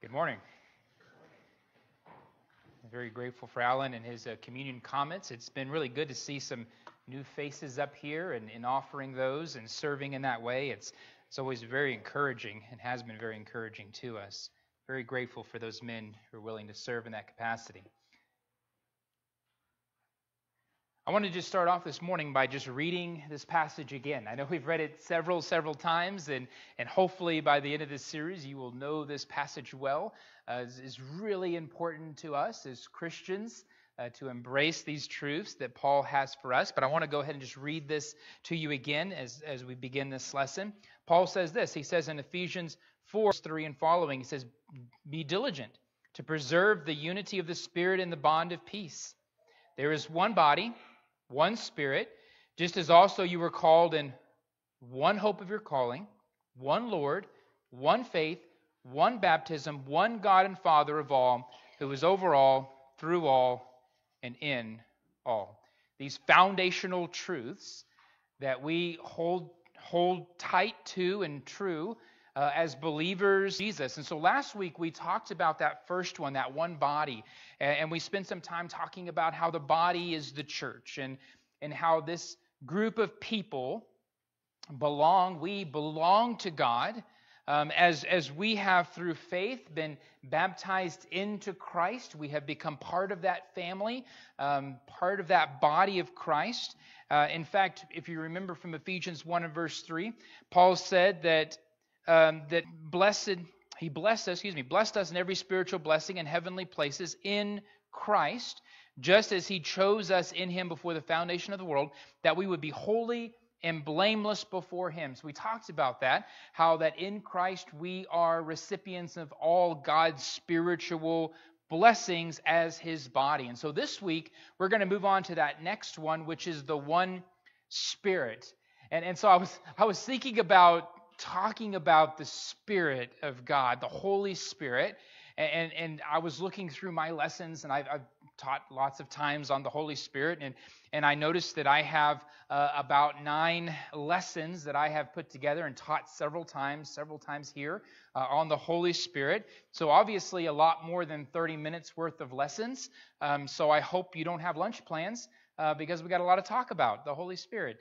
Good morning. I'm very grateful for Alan and his communion comments. It's been really good to see some new faces up here and offering those and serving in that way. It's always very encouraging and has been very encouraging to us. Very grateful for those men who are willing to serve in that capacity. I want to just start off this morning by just reading this passage again. I know we've read it several times, and hopefully by the end of this series you will know this passage well. It's really important to us as Christians to embrace these truths that Paul has for us. But I want to go ahead and just read this to you again as we begin this lesson. Paul says this. He says in Ephesians 4:3 and following, he says, "Be diligent to preserve the unity of the Spirit in the bond of peace. There is one body, one Spirit, just as also you were called in one hope of your calling, one Lord, one faith, one baptism, one God and Father of all, who is over all, through all, and in all." These foundational truths that we hold tight to and true as believers in Jesus. And so last week we talked about that first one, that one body, and we spent some time talking about how the body is the church and how this group of people we belong to God as we have through faith been baptized into Christ. We have become part of that family, part of that body of Christ. In fact, if you remember from Ephesians 1 and verse 3, Paul said that blessed us in every spiritual blessing in heavenly places in Christ, just as He chose us in Him before the foundation of the world, that we would be holy and blameless before Him. So we talked about that, how that in Christ we are recipients of all God's spiritual blessings as His body. And so this week we're going to move on to that next one, which is the one Spirit. And so I was thinking about talking about the Spirit of God, the Holy Spirit, and I was looking through my lessons, and I've taught lots of times on the Holy Spirit, and I noticed that I have about 9 lessons that I have put together and taught several times here on the Holy Spirit. So obviously a lot more than 30 minutes worth of lessons. So I hope you don't have lunch plans because we got a lot to talk about, the Holy Spirit.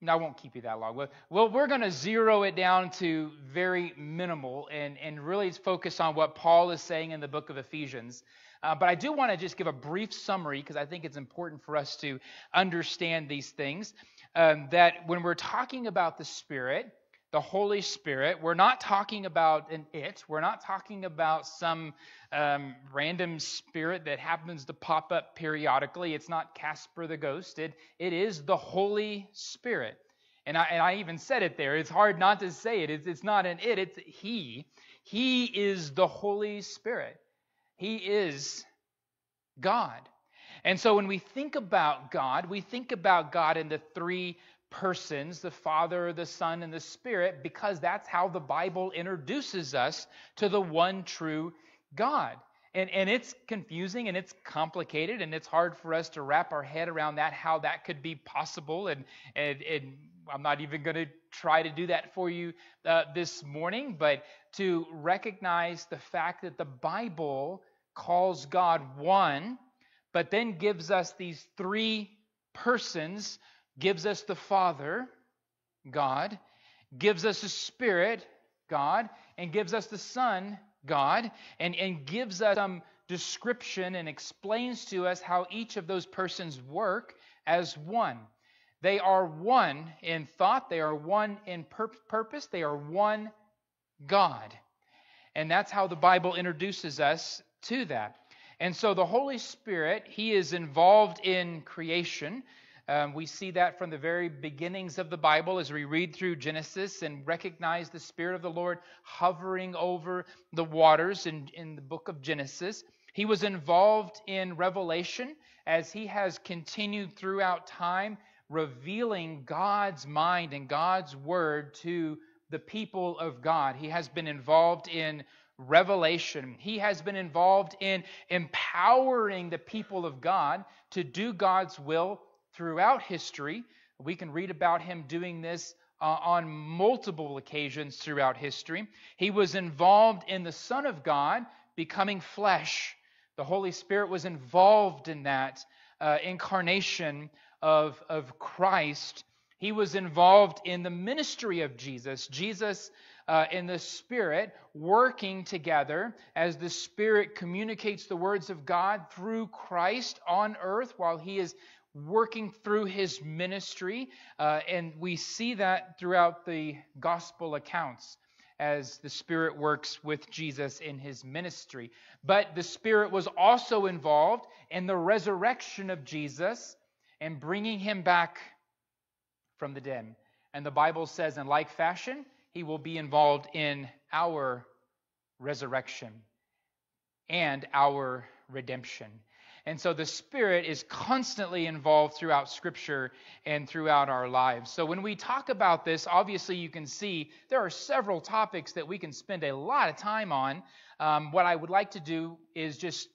No, I won't keep you that long. Well, we're going to zero it down to very minimal and really focus on what Paul is saying in the book of Ephesians. But I do want to just give a brief summary because I think it's important for us to understand these things. That when we're talking about the Spirit, the Holy Spirit, we're not talking about an it. We're not talking about some random spirit that happens to pop up periodically. It's not Casper the Ghost. It is the Holy Spirit. And I even said it there. It's hard not to say it. It's not an it. It's He. He is the Holy Spirit. He is God. And so when we think about God, we think about God in the 3 persons, the Father, the Son, and the Spirit, because that's how the Bible introduces us to the one true God. And it's confusing and it's complicated and it's hard for us to wrap our head around that, how that could be possible. And I'm not even going to try to do that for you this morning, but to recognize the fact that the Bible calls God one, but then gives us these 3 persons, gives us the Father, God, gives us the Spirit, God, and gives us the Son, God, and gives us some description and explains to us how each of those persons work as one. They are one in thought, they are one in purpose, they are one God. And that's how the Bible introduces us to that. And so the Holy Spirit, He is involved in creation. We see that from the very beginnings of the Bible as we read through Genesis and recognize the Spirit of the Lord hovering over the waters in the book of Genesis. He was involved in Revelation as He has continued throughout time, revealing God's mind and God's word to the people of God. He has been involved in revelation. He has been involved in empowering the people of God to do God's will throughout history. We can read about Him doing this on multiple occasions throughout history. He was involved in the Son of God becoming flesh. The Holy Spirit was involved in that incarnation of Christ. He was involved in the ministry of Jesus. Jesus and the Spirit working together as the Spirit communicates the words of God through Christ on earth while He is working through His ministry. And we see that throughout the gospel accounts as the Spirit works with Jesus in His ministry. But the Spirit was also involved in the resurrection of Jesus and bringing Him back from the dead. And the Bible says, in like fashion, He will be involved in our resurrection and our redemption. And so the Spirit is constantly involved throughout Scripture and throughout our lives. So when we talk about this, obviously you can see there are several topics that we can spend a lot of time on. What I would like to do is just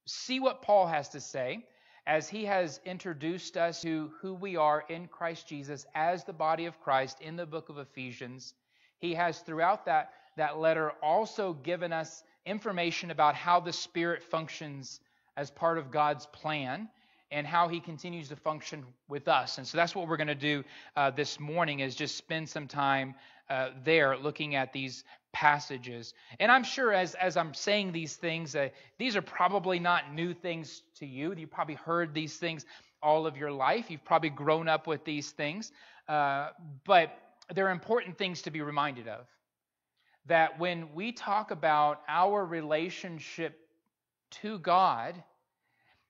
see what Paul has to say as he has introduced us to who we are in Christ Jesus as the body of Christ in the book of Ephesians. He has throughout that letter also given us information about how the Spirit functions as part of God's plan and how He continues to function with us. And so that's what we're going to do this morning, is just spend some time there looking at these passages. And I'm sure as I'm saying these things, these are probably not new things to you. You've probably heard these things all of your life. You've probably grown up with these things. But they're important things to be reminded of. That when we talk about our relationship to God,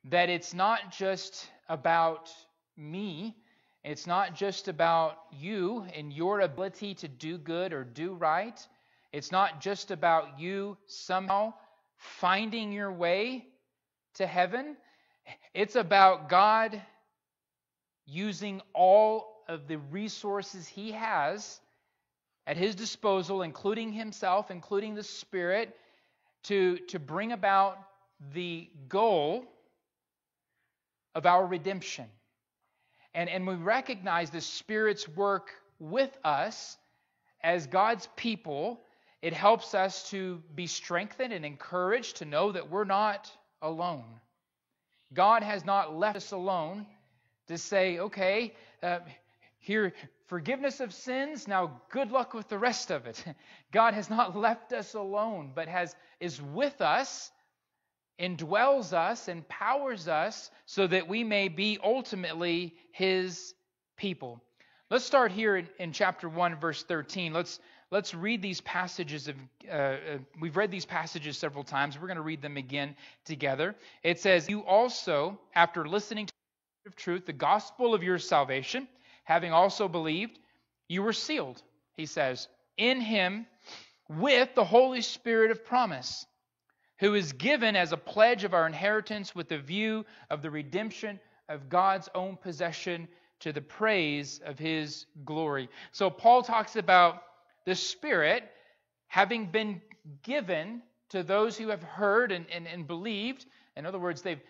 that it's not just about me. It's not just about you and your ability to do good or do right. It's not just about you somehow finding your way to heaven. It's about God using all of the resources He has at His disposal, including Himself, including the Spirit, to bring about the goal of our redemption. And we recognize the Spirit's work with us as God's people. It helps us to be strengthened and encouraged to know that we're not alone. God has not left us alone to say, okay, here, forgiveness of sins, now good luck with the rest of it. God has not left us alone, but is with us, indwells us, empowers us so that we may be ultimately His people. Let's start here in chapter 1, verse 13. Let's read these passages. We've read these passages several times. We're going to read them again together. It says, "You also, after listening to the word of truth, the gospel of your salvation, having also believed, you were sealed," he says, "in Him with the Holy Spirit of promise, who is given as a pledge of our inheritance with the view of the redemption of God's own possession to the praise of His glory." So Paul talks about the Spirit having been given to those who have heard and believed. In other words, they've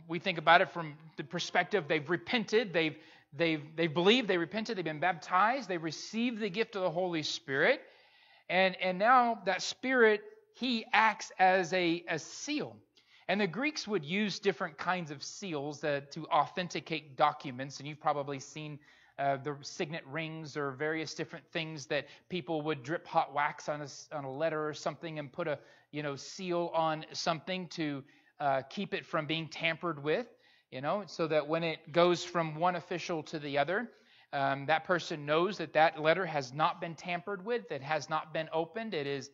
we think about it from the perspective they've repented, they've believed, they repented, they've been baptized, they received the gift of the Holy Spirit, and now that Spirit, He acts as a seal. And the Greeks would use different kinds of seals to authenticate documents, and you've probably seen the signet rings or various different things that people would drip hot wax on a letter or something and put a seal on something to keep it from being tampered with, so that when it goes from one official to the other, that person knows that letter has not been tampered with, that has not been opened. It is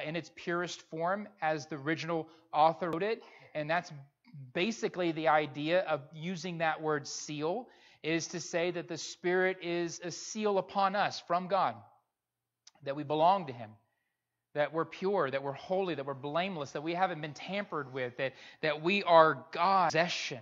in its purest form as the original author wrote it. And that's basically the idea of using that word seal, is to say that the Spirit is a seal upon us from God, that we belong to Him, that we're pure, that we're holy, that we're blameless, that we haven't been tampered with, that we are God's possession.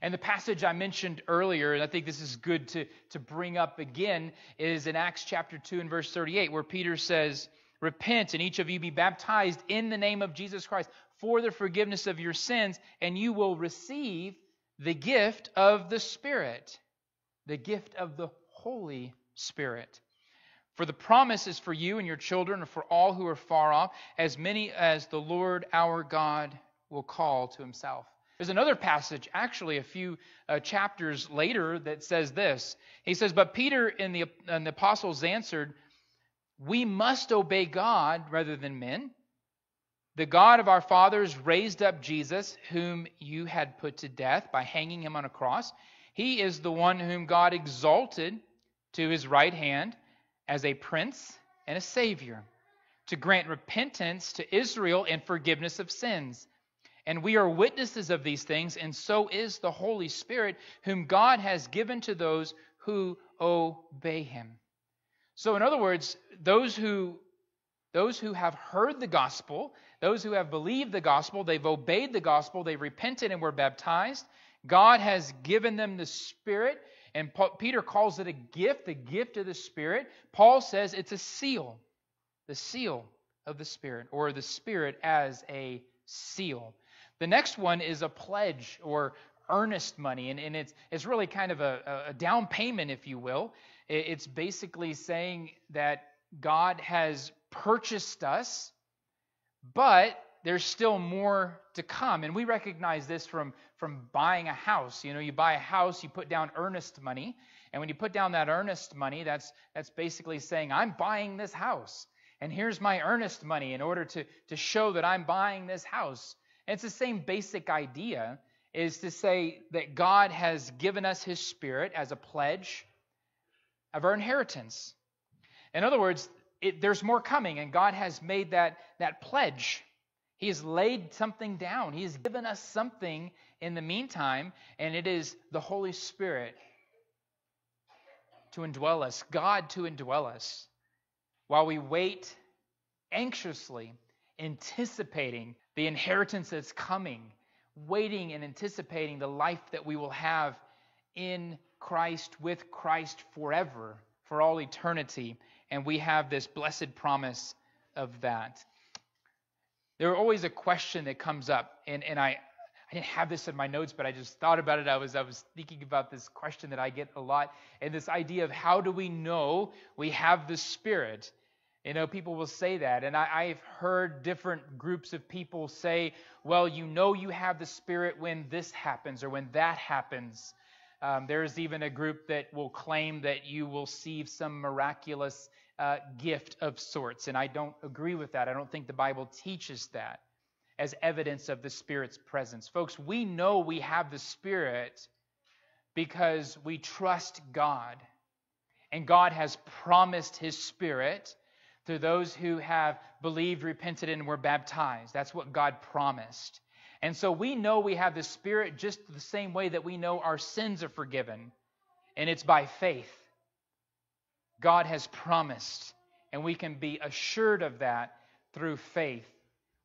And the passage I mentioned earlier, and I think this is good to bring up again, is in Acts chapter 2 and verse 38, where Peter says, "Repent, and each of you be baptized in the name of Jesus Christ for the forgiveness of your sins, and you will receive the gift of the Spirit," the gift of the Holy Spirit. For the promise is for you and your children and for all who are far off, as many as the Lord our God will call to himself. There's another passage, actually a few chapters later, that says this. He says, but Peter and the apostles answered, we must obey God rather than men. The God of our fathers raised up Jesus, whom you had put to death by hanging him on a cross. He is the one whom God exalted to his right hand as a prince and a savior, to grant repentance to Israel and forgiveness of sins. And we are witnesses of these things, and so is the Holy Spirit, whom God has given to those who obey him. So in other words, those who have heard the gospel, those who have believed the gospel, they've obeyed the gospel, they repented and were baptized, God has given them the Spirit, and Peter calls it a gift of the Spirit. Paul says it's a seal, the seal of the Spirit, or the Spirit as a seal. The next one is a pledge or earnest money, and it's really kind of a down payment, if you will. It's basically saying that God has purchased us, but there's still more to come. And we recognize this from buying a house. You know, you buy a house, you put down earnest money. And when you put down that earnest money, that's basically saying, I'm buying this house. And here's my earnest money in order to show that I'm buying this house. And it's the same basic idea, is to say that God has given us his Spirit as a pledge of our inheritance. In other words, there's more coming, and God has made that pledge. He has laid something down. He has given us something in the meantime, and it is the Holy Spirit to indwell us, God to indwell us, while we wait anxiously, anticipating the inheritance that's coming, waiting and anticipating the life that we will have in Christ, with Christ forever, for all eternity. And we have this blessed promise of that. There's always a question that comes up, and I didn't have this in my notes, but I just thought about it. I was thinking about this question that I get a lot, and this idea of how do we know we have the Spirit? You know, people will say that, and I've heard different groups of people say, well, you know you have the Spirit when this happens or when that happens. There's even a group that will claim that you will receive some miraculous gift of sorts, and I don't agree with that. I don't think the Bible teaches that as evidence of the Spirit's presence. Folks, we know we have the Spirit because we trust God, and God has promised his Spirit to those who have believed, repented, and were baptized. That's what God promised. And so we know we have the Spirit just the same way that we know our sins are forgiven, and it's by faith. God has promised, and we can be assured of that through faith.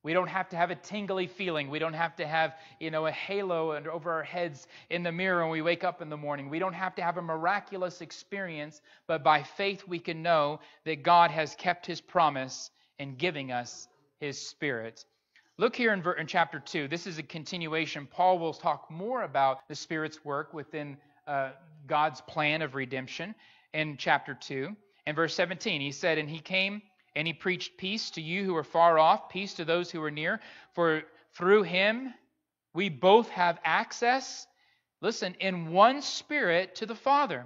We don't have to have a tingly feeling. We don't have to have, a halo over our heads in the mirror when we wake up in the morning. We don't have to have a miraculous experience, but by faith we can know that God has kept his promise in giving us his Spirit. Look here in chapter 2. This is a continuation. Paul will talk more about the Spirit's work within God's plan of redemption in chapter 2. In verse 17, he said, and he came and he preached peace to you who are far off, peace to those who are near. For through him we both have access, listen, in one Spirit to the Father.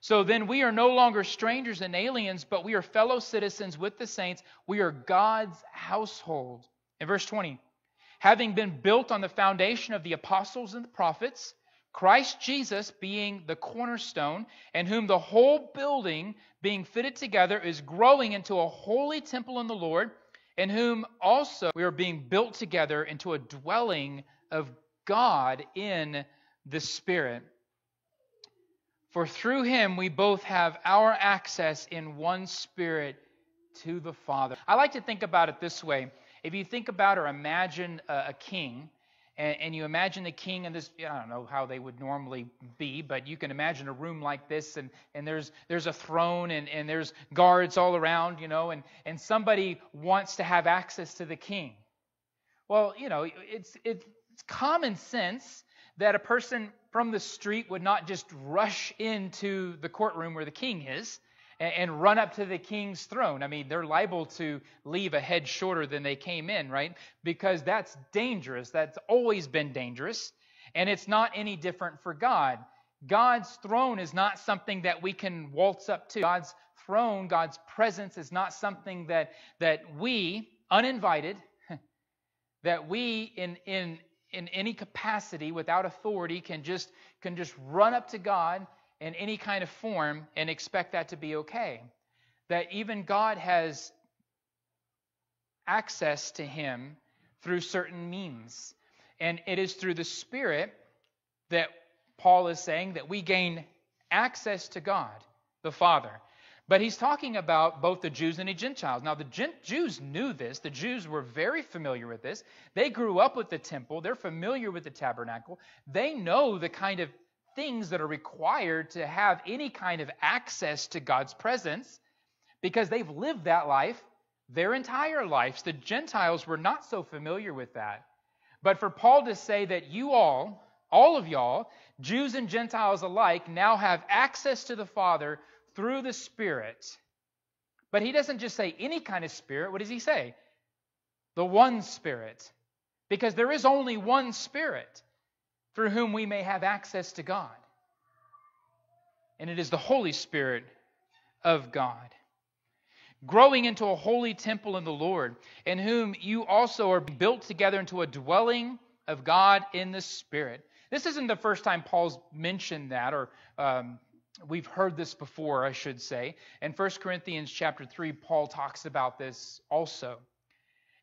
So then we are no longer strangers and aliens, but we are fellow citizens with the saints. We are God's household. In verse 20, having been built on the foundation of the apostles and the prophets, Christ Jesus being the cornerstone, in whom the whole building being fitted together is growing into a holy temple in the Lord, in whom also we are being built together into a dwelling of God in the Spirit. For through him we both have our access in one Spirit to the Father. I like to think about it this way. If you think about or imagine a king, and you imagine the king in this, I don't know how they would normally be, but you can imagine a room like this, and there's a throne, and there's guards all around, and somebody wants to have access to the king. Well, it's common sense that a person from the street would not just rush into the courtroom where the king is. and run up to the king's throne. I mean, they're liable to leave a head shorter than they came in, right? Because that's dangerous. That's always been dangerous. And it's not any different for God. God's throne is not something that we can waltz up to. God's throne, God's presence is not something that we, uninvited, that we in any capacity without authority can just run up to God in any kind of form and expect that to be okay. That even God has access to him through certain means. And it is through the Spirit that Paul is saying that we gain access to God, the Father. But he's talking about both the Jews and the Gentiles. Now, the Jews knew this. The Jews were very familiar with this. They grew up with the temple. They're familiar with the tabernacle. They know the kind of things that are required to have any kind of access to God's presence because they've lived that life their entire lives. The Gentiles were not so familiar with that. But for Paul to say that you all of y'all, Jews and Gentiles alike, now have access to the Father through the Spirit. But he doesn't just say any kind of Spirit. What does he say? The one Spirit. Because there is only one Spirit through whom we may have access to God. And it is the Holy Spirit of God. Growing into a holy temple in the Lord, in whom you also are built together into a dwelling of God in the Spirit. This isn't the first time Paul's mentioned that, or we've heard this before, I should say. In 1 Corinthians chapter 3, Paul talks about this also.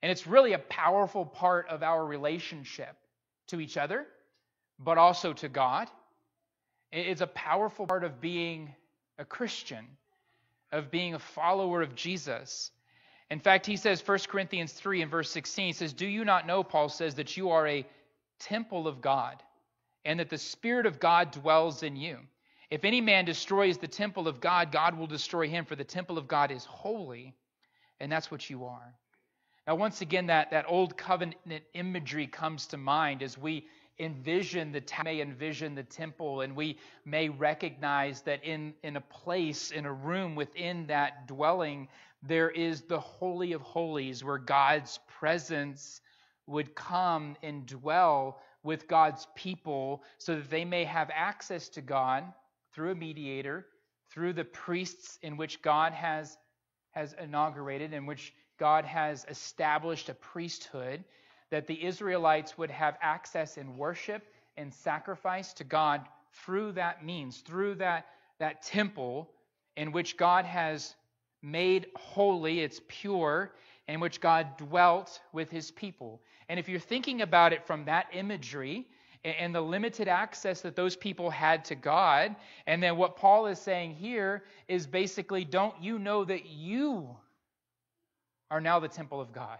And it's really a powerful part of our relationship to each other, but also to God. It's a powerful part of being a Christian, of being a follower of Jesus. In fact, he says, 1 Corinthians 3 and verse 16, he says, "Do you not know," Paul says, "that you are a temple of God, and that the Spirit of God dwells in you? If any man destroys the temple of God, God will destroy him, for the temple of God is holy," and that's what you are. Now, once again, that old covenant imagery comes to mind as we envision the temple, and we may recognize that in a place, in a room within that dwelling, there is the Holy of Holies, where God's presence would come and dwell with God's people so that they may have access to God through a mediator, through the priests in which God has inaugurated, in which God has established a priesthood, that the Israelites would have access in worship and sacrifice to God through that means, through that temple in which God has made holy, it's pure, in which God dwelt with his people. And if you're thinking about it from that imagery and the limited access that those people had to God, and then what Paul is saying here is basically, don't you know that you are now the temple of God?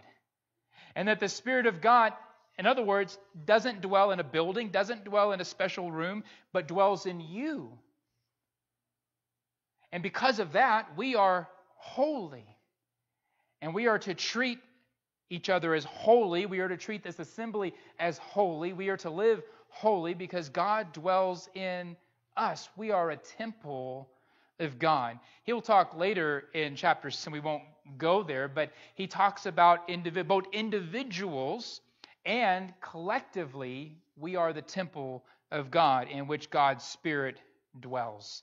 And that the Spirit of God, in other words, doesn't dwell in a building, doesn't dwell in a special room, but dwells in you. And because of that, we are holy. And we are to treat each other as holy. We are to treat this assembly as holy. We are to live holy because God dwells in us. We are a temple of God. He'll talk later in chapter 6, and we won't go there, but he talks about both individuals and collectively, we are the temple of God in which God's Spirit dwells.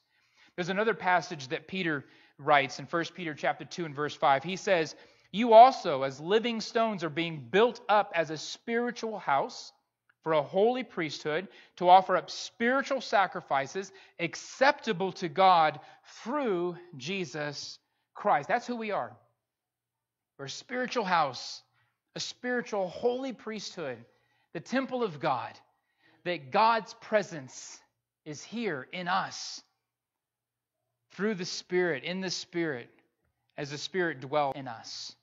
There's another passage that Peter writes in 1 Peter chapter 2 and verse 5. He says, "You also, as living stones, are being built up as a spiritual house for a holy priesthood, to offer up spiritual sacrifices acceptable to God through Jesus Christ." That's who we are. We're a spiritual house, a spiritual holy priesthood, the temple of God, that God's presence is here in us through the Spirit, in the Spirit, as the Spirit dwells in us.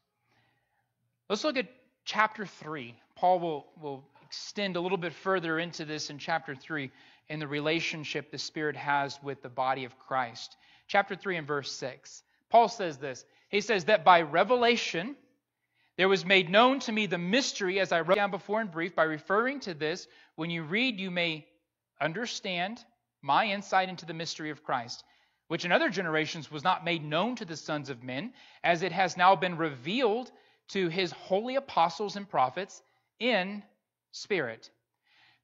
Let's look at chapter 3. Paul will extend a little bit further into this in chapter 3 in the relationship the Spirit has with the body of Christ. Chapter 3 and verse 6. Paul says this. He says that by revelation there was made known to me the mystery, as I wrote down before in brief. By referring to this, when you read, you may understand my insight into the mystery of Christ, which in other generations was not made known to the sons of men, as it has now been revealed to his holy apostles and prophets in spirit.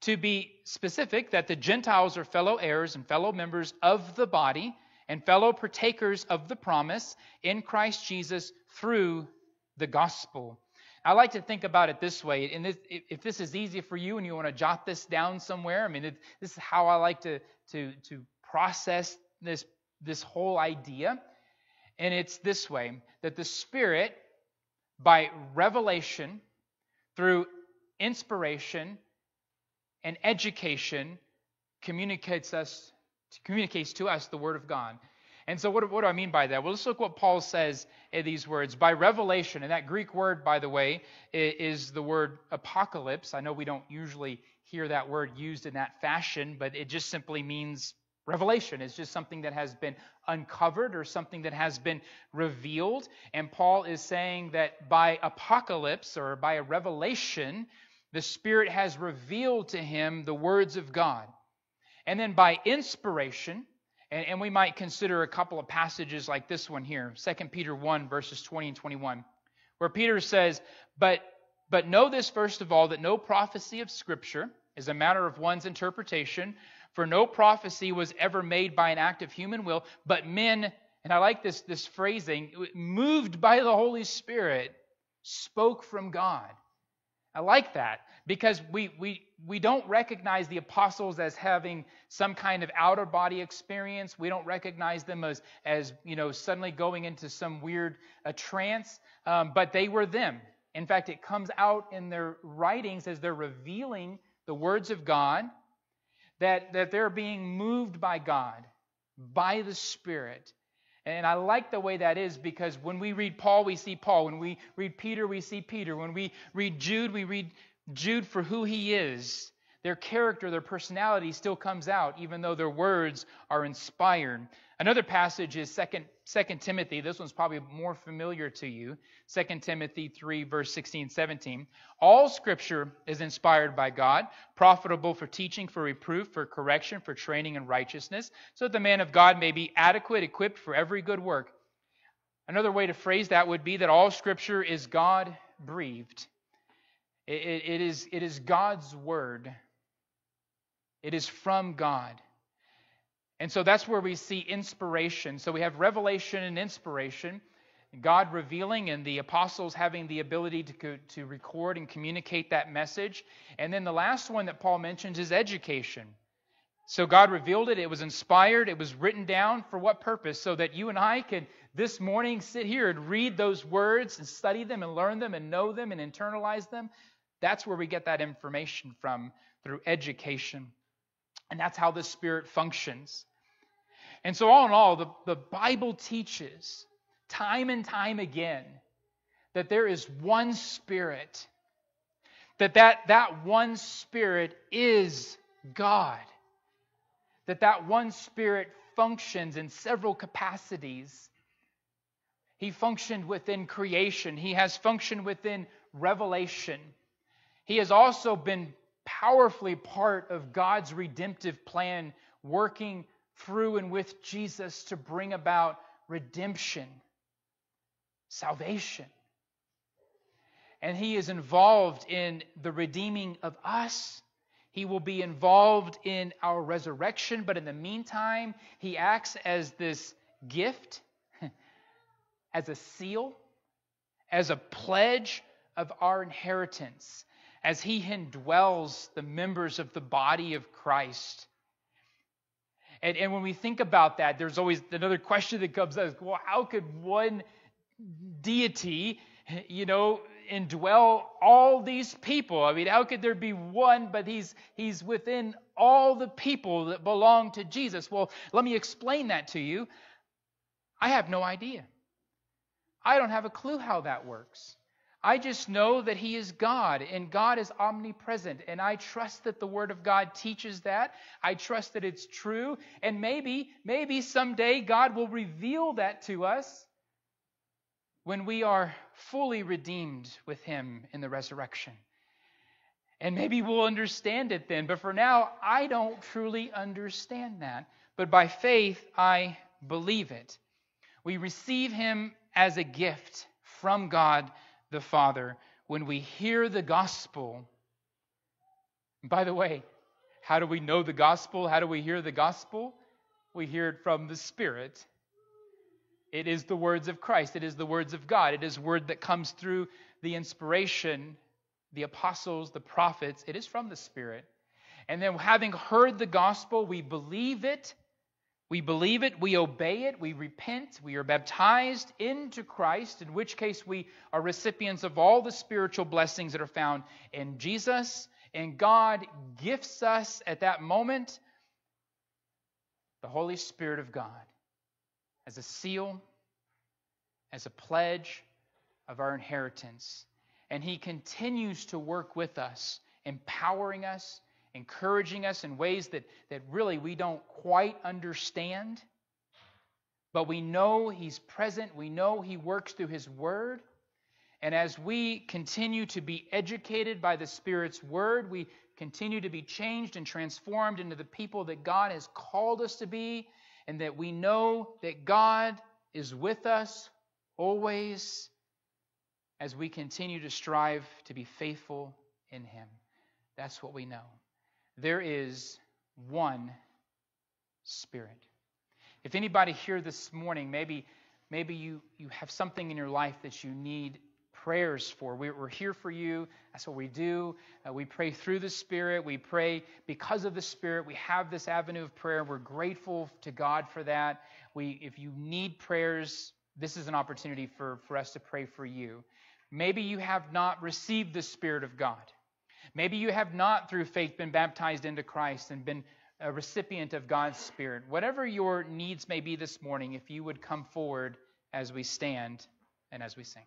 To be specific, that the Gentiles are fellow heirs and fellow members of the body and fellow partakers of the promise in Christ Jesus through the gospel. I like to think about it this way, and if this is easy for you and you want to jot this down somewhere, this is how I like to process this whole idea. And it's this way, that the Spirit, by revelation, through inspiration and education, communicates to us the Word of God. And so what do I mean by that? Well, let's look what Paul says in these words. By revelation, and that Greek word, by the way, is the word apocalypse. I know we don't usually hear that word used in that fashion, but it just simply means revelation. It's just something that has been uncovered or something that has been revealed. And Paul is saying that by apocalypse or by a revelation, the Spirit has revealed to him the words of God. And then by inspiration, and we might consider a couple of passages like this one here, 2 Peter 1, verses 20 and 21, where Peter says, But know this first of all, that no prophecy of Scripture is a matter of one's interpretation, for no prophecy was ever made by an act of human will, but men, and I like this phrasing, moved by the Holy Spirit, spoke from God. I like that, because we don't recognize the apostles as having some kind of outer body experience. We don't recognize them as suddenly going into some weird trance, but they were them. In fact, it comes out in their writings as they're revealing the words of God, that they're being moved by God, by the Spirit. And I like the way that is, because when we read Paul, we see Paul. When we read Peter, we see Peter. When we read Jude, we read Jude for who he is. Their character, their personality still comes out, even though their words are inspired. Another passage is 2 Timothy. This one's probably more familiar to you. 2 Timothy 3, verse 16, 17. All Scripture is inspired by God, profitable for teaching, for reproof, for correction, for training in righteousness, so that the man of God may be adequate, equipped for every good work. Another way to phrase that would be that all Scripture is God-breathed. It is God's Word. It is from God. And so that's where we see inspiration. So we have revelation and inspiration, God revealing and the apostles having the ability to record and communicate that message. And then the last one that Paul mentions is education. So God revealed it, it was inspired, it was written down for what purpose? So that you and I can this morning sit here and read those words and study them and learn them and know them and internalize them. That's where we get that information from, through education. And that's how the Spirit functions. And so all in all, the Bible teaches time and time again that there is one Spirit. That one Spirit is God. That one Spirit functions in several capacities. He functioned within creation. He has functioned within revelation. He has also been powerfully part of God's redemptive plan, working through and with Jesus to bring about redemption, salvation. And He is involved in the redeeming of us. He will be involved in our resurrection, but in the meantime, He acts as this gift, as a seal, as a pledge of our inheritance, as He indwells the members of the body of Christ. And when we think about that, there's always another question that comes up. Well, how could one deity, indwell all these people? I mean, how could there be one, but He's within all the people that belong to Jesus? Well, let me explain that to you. I have no idea. I don't have a clue how that works. I just know that He is God, and God is omnipresent, and I trust that the Word of God teaches that. I trust that it's true, and maybe someday God will reveal that to us when we are fully redeemed with Him in the resurrection. And maybe we'll understand it then, but for now, I don't truly understand that. But by faith, I believe it. We receive him as a gift from God the Father when we hear the gospel. By the way, how do we know the gospel? How do we hear the gospel? We hear it from the Spirit. It is the words of Christ. It is the words of God. It is word that comes through the inspiration, the apostles, the prophets. It is from the Spirit. And then having heard the gospel, we believe it. We believe it, we obey it, we repent, we are baptized into Christ, in which case we are recipients of all the spiritual blessings that are found in Jesus. And God gifts us at that moment the Holy Spirit of God as a seal, as a pledge of our inheritance. And he continues to work with us, empowering us, encouraging us in ways that really we don't quite understand. But we know he's present. We know he works through his word. And as we continue to be educated by the Spirit's word, we continue to be changed and transformed into the people that God has called us to be, and that we know that God is with us always as we continue to strive to be faithful in him. That's what we know. There is one Spirit. If anybody here this morning, maybe you have something in your life that you need prayers for. We're here for you. That's what we do. We pray through the Spirit. We pray because of the Spirit. We have this avenue of prayer. We're grateful to God for that. If you need prayers, this is an opportunity for us to pray for you. Maybe you have not received the Spirit of God. Maybe you have not, through faith, been baptized into Christ and been a recipient of God's Spirit. Whatever your needs may be this morning, if you would come forward as we stand and as we sing.